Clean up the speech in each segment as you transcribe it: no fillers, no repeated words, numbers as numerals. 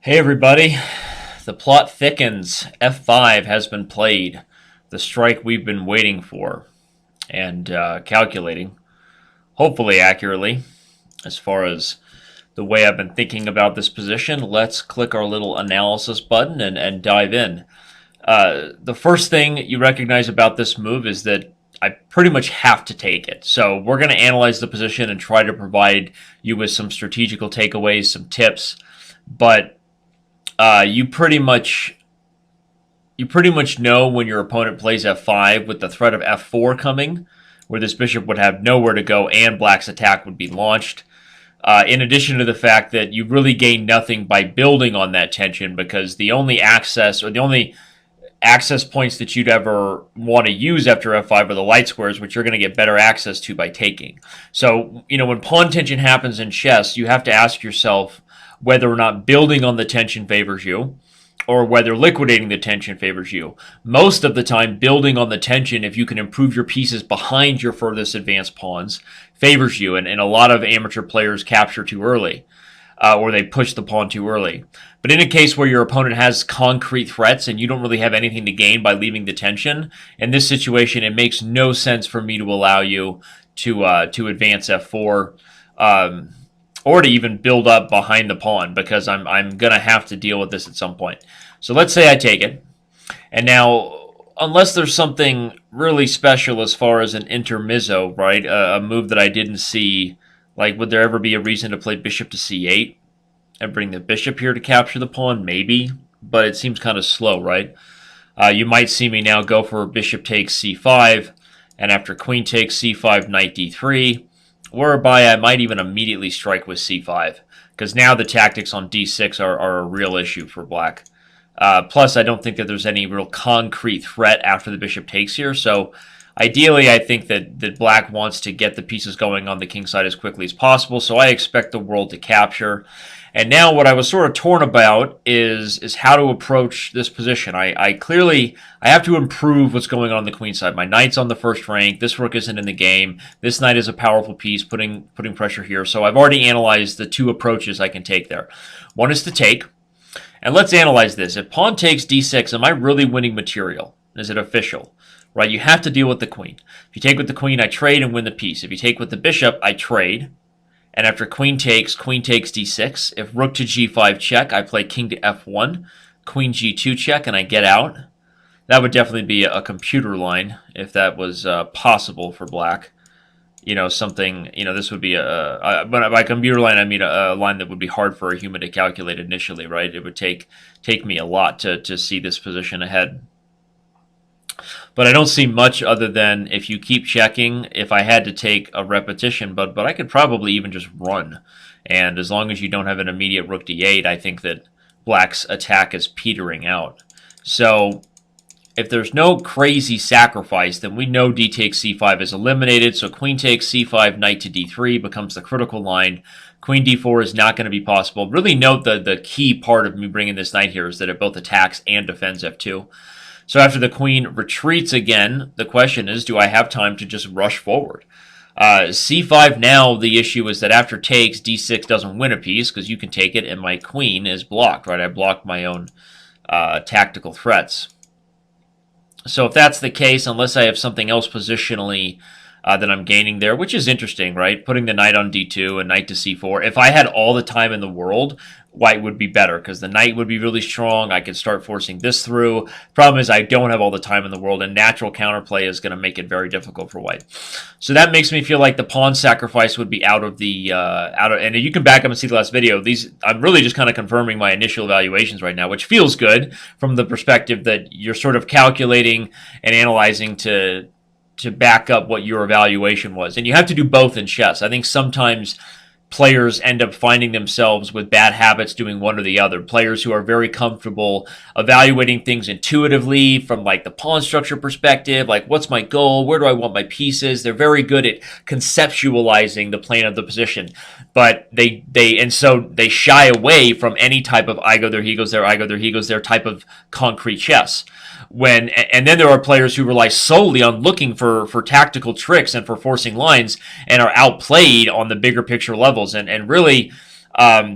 Hey everybody, the plot thickens. F5 has been played. The strike we've been waiting for and calculating, hopefully accurately, as far as the way I've been thinking about this position. Let's click our little analysis button and dive in. The first thing you recognize about this move is that I pretty much have to take it. So we're going to analyze the position and try to provide you with some strategical takeaways, some tips, but you pretty much know when your opponent plays f5 with the threat of f4 coming, where this bishop would have nowhere to go and black's attack would be launched. In addition to the fact that you really gain nothing by building on that tension, because the only access points that you'd ever want to use after f5 are the light squares, which you're going to get better access to by taking. So, when pawn tension happens in chess, you have to ask yourself whether or not building on the tension favors you, or whether liquidating the tension favors you. Most of the time, building on the tension, if you can improve your pieces behind your furthest advanced pawns, favors you, and a lot of amateur players capture too early, or they push the pawn too early. But in a case where your opponent has concrete threats and you don't really have anything to gain by leaving the tension, in this situation, it makes no sense for me to allow you to advance f4. Or to even build up behind the pawn, because I'm going to have to deal with this at some point. So let's say I take it. And now, unless there's something really special as far as an intermezzo, right, a move that I didn't see, like would there ever be a reason to play bishop to c8 and bring the bishop here to capture the pawn? Maybe, but it seems kind of slow, right? You might see me now go for bishop takes c5, and after queen takes c5, knight d3, whereby I might even immediately strike with c5, because now the tactics on d6 are a real issue for black. Plus, I don't think that there's any real concrete threat after the bishop takes here, so ideally I think that black wants to get the pieces going on the king side as quickly as possible, so I expect the world to capture. And now what I was sort of torn about is how to approach this position. I clearly have to improve what's going on the queen side. My knight's on the first rank. This rook isn't in the game. This knight is a powerful piece, putting pressure here. So I've already analyzed the two approaches I can take there. One is to take. And let's analyze this. If pawn takes d6, am I really winning material? Is it official? Right, you have to deal with the queen. If you take with the queen, I trade and win the piece. If you take with the bishop, I trade. And after queen takes d6. If rook to g5 check, I play king to f1, queen g2 check, and I get out. That would definitely be a computer line if that was possible for black. This would be but by computer line, I mean a line that would be hard for a human to calculate initially, right? It would take me a lot to see this position ahead. But I don't see much other than if you keep checking, if I had to take a repetition, but I could probably even just run. And as long as you don't have an immediate rook d8, I think that black's attack is petering out. So if there's no crazy sacrifice, then we know d takes c5 is eliminated. So queen takes c5, knight to d3 becomes the critical line. Queen d4 is not going to be possible. Really note the key part of me bringing this knight here is that it both attacks and defends f2. So after the queen retreats again, the question is, do I have time to just rush forward? c5 now, the issue is that after takes, d6 doesn't win a piece because you can take it and my queen is blocked, right? I blocked my own tactical threats. So if that's the case, unless I have something else positionally that I'm gaining there, which is interesting, right? Putting the knight on d2 and knight to c4. If I had all the time in the world, white would be better because the knight would be really strong. I could start forcing this through. Problem is I don't have all the time in the world, and natural counterplay is going to make it very difficult for white. So that makes me feel like the pawn sacrifice would be out of the and you can back up and see the last video. I'm really just kind of confirming my initial evaluations right now, which feels good from the perspective that you're sort of calculating and analyzing to back up what your evaluation was. And you have to do both in chess. I think sometimes players end up finding themselves with bad habits doing one or the other. Players who are very comfortable evaluating things intuitively from like the pawn structure perspective, like what's my goal, where do I want my pieces. They're very good at conceptualizing the plane of the position, but they shy away from any type of I go there, he goes there, I go there, he goes there type of concrete chess. And then there are players who rely solely on looking for tactical tricks and for forcing lines and are outplayed on the bigger picture levels. And really,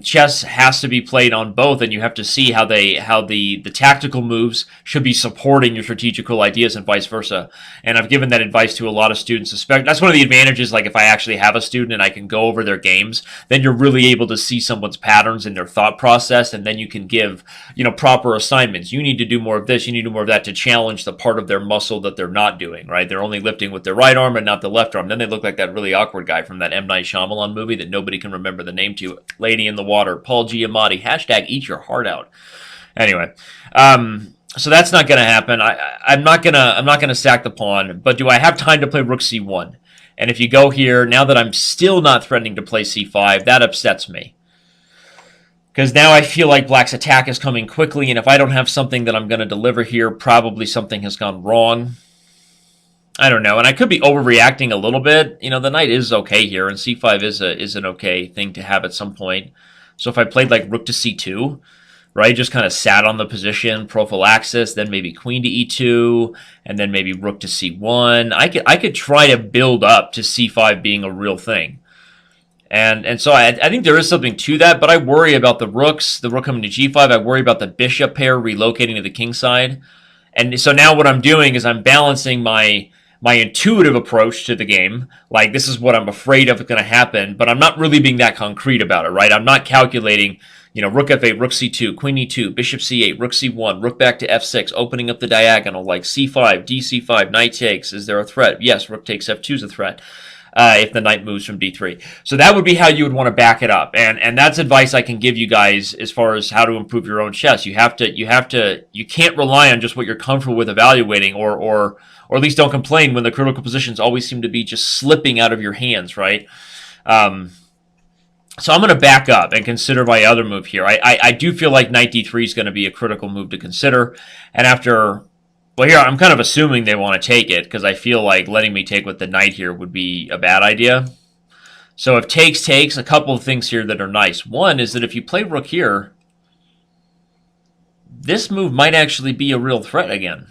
Chess has to be played on both, and you have to see how the tactical moves should be supporting your strategical ideas and vice versa. And I've given that advice to a lot of students. That's one of the advantages. Like if I actually have a student and I can go over their games, then you're really able to see someone's patterns in their thought process, and then you can give proper assignments. You need to do more of this. You need to do more of that to challenge the part of their muscle that they're not doing. Right? They're only lifting with their right arm and not the left arm. Then they look like that really awkward guy from that M. Night Shyamalan movie that nobody can remember the name to. Lady in the Water, Paul Giamatti, hashtag eat your heart out. Anyway, so that's not going to happen. I'm not gonna sack the pawn, but do I have time to play Rook C1? And if you go here, now that I'm still not threatening to play C5, that upsets me. Because now I feel like Black's attack is coming quickly, and if I don't have something that I'm going to deliver here, probably something has gone wrong. I don't know, and I could be overreacting a little bit. The knight is okay here, and c5 is an okay thing to have at some point. So if I played like rook to c2, right, just kind of sat on the position, prophylaxis, then maybe queen to e2, and then maybe rook to c1, I could try to build up to c5 being a real thing. And so I think there is something to that, but I worry about the rooks, the rook coming to g5. I worry about the bishop pair relocating to the king side. And so now what I'm doing is I'm balancing my intuitive approach to the game, like this is what I'm afraid of going to happen, but I'm not really being that concrete about it, right? I'm not calculating, rook f8, rook c2, queen e2, bishop c8, rook c1, rook back to f6, opening up the diagonal, like c5, dc5, knight takes. Is there a threat? Yes, rook takes f2 is a threat. If the knight moves from d3. So that would be how you would want to back it up. And that's advice I can give you guys as far as how to improve your own chess. You can't rely on just what you're comfortable with evaluating or at least don't complain when the critical positions always seem to be just slipping out of your hands, right? So I'm going to back up and consider my other move here. I do feel like knight d3 is going to be a critical move to consider. And well, here, I'm kind of assuming they want to take it, because I feel like letting me take with the knight here would be a bad idea. So if takes, a couple of things here that are nice. One is that if you play rook here, this move might actually be a real threat again.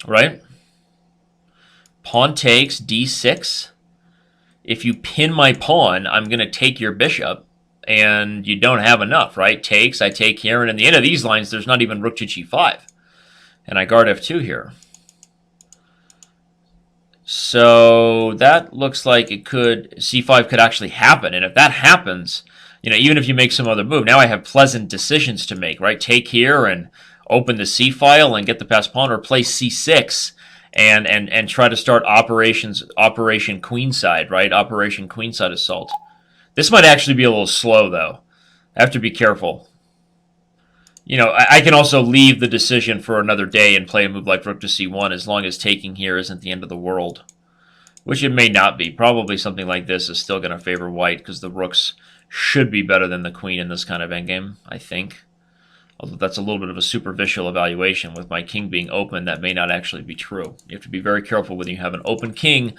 Right? Pawn takes, d6. If you pin my pawn, I'm going to take your bishop. And you don't have enough, right? Takes, I take here, and in the end of these lines, there's not even rook to g5. And I guard f2 here. So that looks like c5 could actually happen. And if that happens, even if you make some other move, now I have pleasant decisions to make, right? Take here and open the c file and get the passed pawn, or play c6 and try to start Operation Queenside, right? Operation Queenside Assault. This might actually be a little slow, though. I have to be careful. I can also leave the decision for another day and play a move like rook to c1 as long as taking here isn't the end of the world. Which it may not be. Probably something like this is still going to favor white, because the rooks should be better than the queen in this kind of endgame, I think. Although that's a little bit of a superficial evaluation. With my king being open, that may not actually be true. You have to be very careful when you have an open king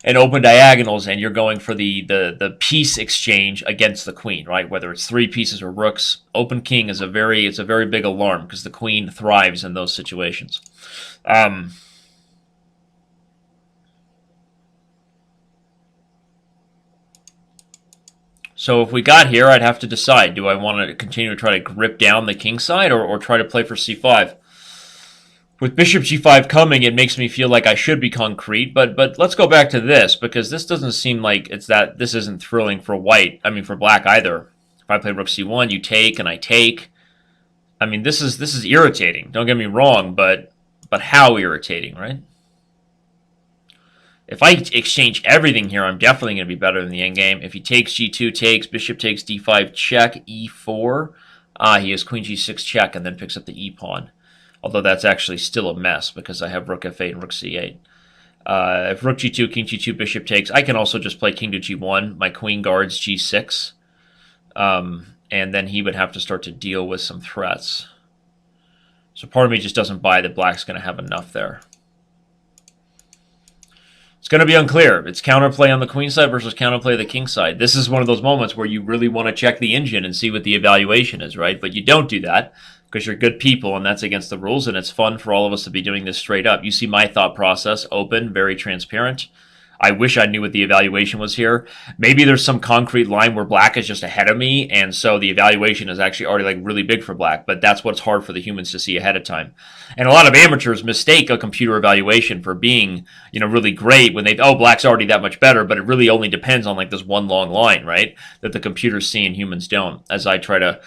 and open diagonals, and you're going for the piece exchange against the queen, right? Whether it's 3 pieces or rooks, open king is a very big alarm, because the queen thrives in those situations. So if we got here, I'd have to decide: do I want to continue to try to grip down the king side, or try to play for c5? With bishop g5 coming, it makes me feel like I should be concrete, but let's go back to this, because this doesn't seem like this isn't thrilling for for black either. If I play rook c1, you take and I take. I mean, this is irritating. Don't get me wrong, but how irritating, right? If I exchange everything here, I'm definitely going to be better than the endgame. If he takes g2, takes, bishop takes d5, check, e4. He has queen g6 check and then picks up the e pawn. Although that's actually still a mess, because I have rook f8 and rook c8. If rook g2, king g2, bishop takes, I can also just play king to g1. My queen guards g6. And then he would have to start to deal with some threats. So part of me just doesn't buy that black's going to have enough there. It's going to be unclear. It's counterplay on the queen side versus counterplay on the king side. This is one of those moments where you really want to check the engine and see what the evaluation is, right? But you don't do that, because you're good people, and that's against the rules, and it's fun for all of us to be doing this straight up. You see my thought process, open, very transparent. I wish I knew what the evaluation was here. Maybe there's some concrete line where black is just ahead of me, and so the evaluation is actually already like really big for black, but that's what's hard for the humans to see ahead of time. And a lot of amateurs mistake a computer evaluation for being, really great when black's already that much better, but it really only depends on like this one long line, right? That the computers see and humans don't. As I try to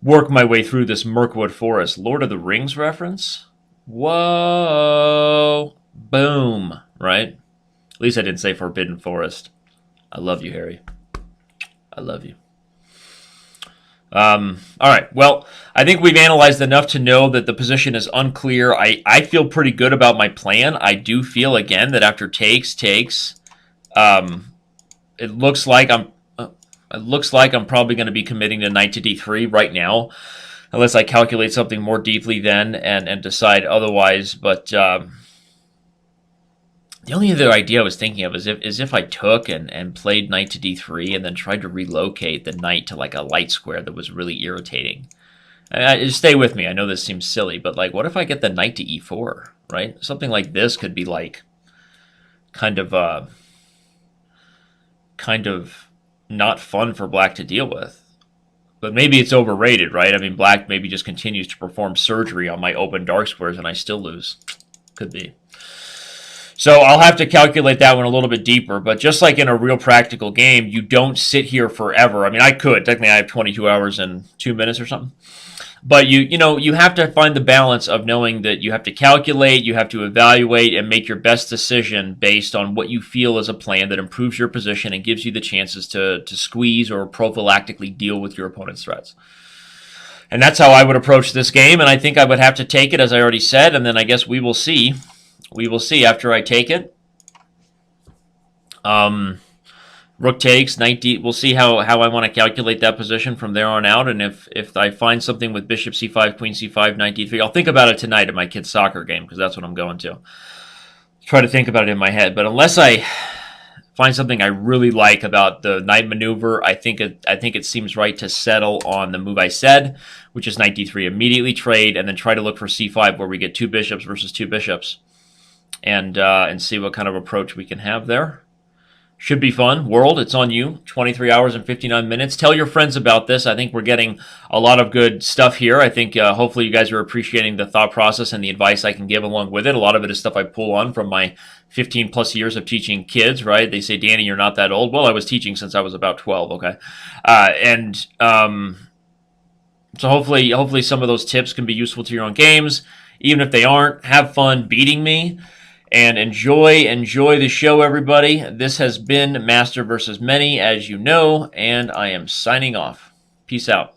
work my way through this Mirkwood Forest. Lord of the Rings reference? Whoa. Boom. Right? At least I didn't say Forbidden Forest. I love you, Harry. I love you. All right. Well, I think we've analyzed enough to know that the position is unclear. I feel pretty good about my plan. I do feel, again, that after takes, it looks like I'm probably going to be committing to knight to d3 right now, unless I calculate something more deeply then and decide otherwise. But the only other idea I was thinking of is if I took and played knight to d3 and then tried to relocate the knight to like a light square that was really irritating. Just stay with me. I know this seems silly, but like, what if I get the knight to e4, right? Something like this could be like kind of not fun for black to deal with. But maybe it's overrated, right? I mean, black maybe just continues to perform surgery on my open dark squares and I still lose. Could be. So I'll have to calculate that one a little bit deeper. But just like in a real practical game, you don't sit here forever. I mean, I could. Technically, I have 22 hours and 2 minutes or something. But you have to find the balance of knowing that you have to calculate, you have to evaluate, and make your best decision based on what you feel is a plan that improves your position and gives you the chances to squeeze or prophylactically deal with your opponent's threats. And that's how I would approach this game, and I think I would have to take it, as I already said, and then I guess we will see. We will see after I take it. Rook takes, knight d. We'll see how I want to calculate that position from there on out. And if I find something with bishop c5, queen c5, knight d3, I'll think about it tonight at my kid's soccer game because that's what I'm going to. Try to think about it in my head. But unless I find something I really like about the knight maneuver, I think it seems right to settle on the move I said, which is knight d3, immediately trade, and then try to look for c5 where we get two bishops versus two bishops, and see what kind of approach we can have there. Should be fun. World, it's on you. 23 hours and 59 minutes. Tell your friends about this. I think we're getting a lot of good stuff here. I think hopefully you guys are appreciating the thought process and the advice I can give along with it. A lot of it is stuff I pull on from my 15 plus years of teaching kids, right? They say, Danny, you're not that old. Well, I was teaching since I was about 12, okay? So hopefully some of those tips can be useful to your own games. Even if they aren't, have fun beating me. And enjoy the show, everybody. This has been Master versus Many, as you know, and I am signing off. Peace out.